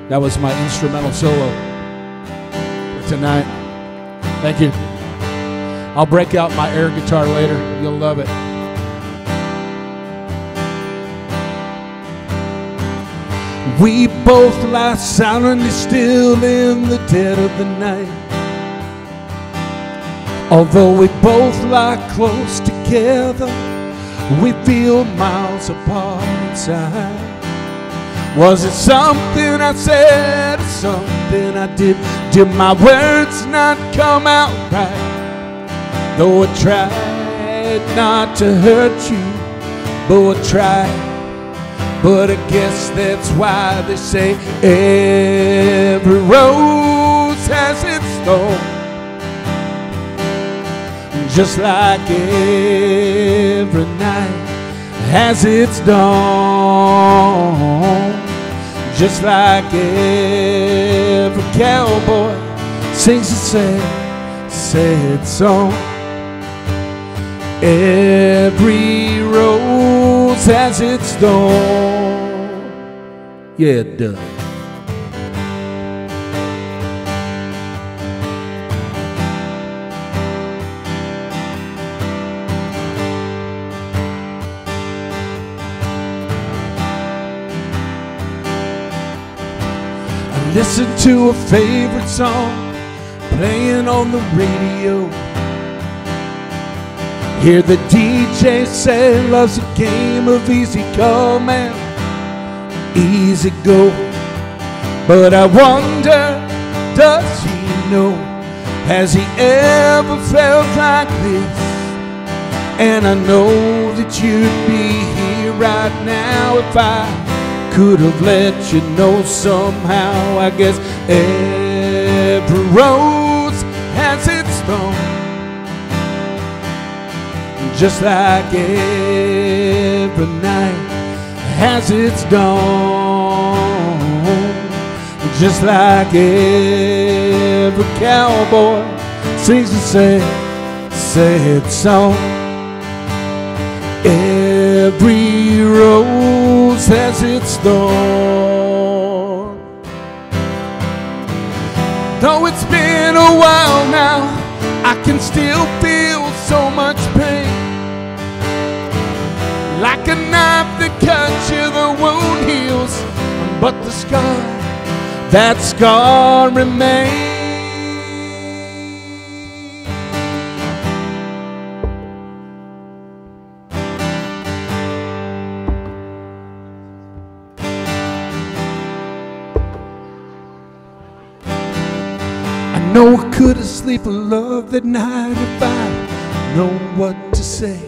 That was my instrumental solo for tonight. Thank you. I'll break out my air guitar later. You'll love it. We both lie silently still in the dead of the night. Although we both lie close together, we feel miles apart inside. Was it something I said or something I did? Did my words not come out right? Though I tried not to hurt you, though I tried. But I guess that's why they say every rose has its thorn. Just like every night has its dawn. Just like every cowboy sings a sad song. Every rose has its thorn. Yeah, it does. Listen to a favorite song playing on the radio. Hear the DJ say love's a game of easy come and easy go. But I wonder, does he know? Has he ever felt like this? And I know that you'd be here right now if I could have let you know somehow. I guess every rose has its thorn. Just like every night has its dawn. Just like every cowboy sings a sad song. Every rose has its thorn. Though it's been a while now, I can still feel so much pain. Like a knife that cuts you, the wound heals, but the scar, that scar remains. I know I couldn't sleep in love that night if I know what to say.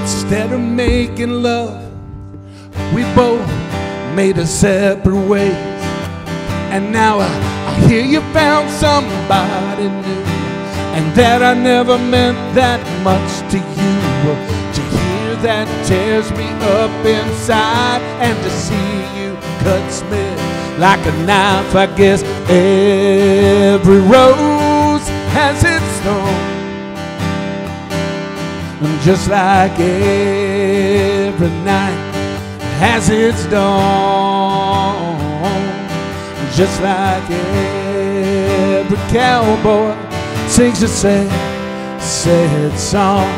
Instead of making love, we both made us separate ways. And now I hear you found somebody new, and that I never meant that much to you. To hear that tears me up inside, and to see you cuts me like a knife. I guess every rose has its thorn. Just like every night has its dawn. Just like every cowboy sings a sad song.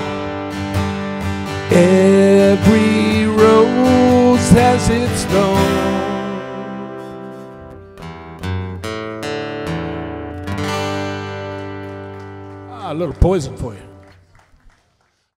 Every rose has its thorn. A little poison for you.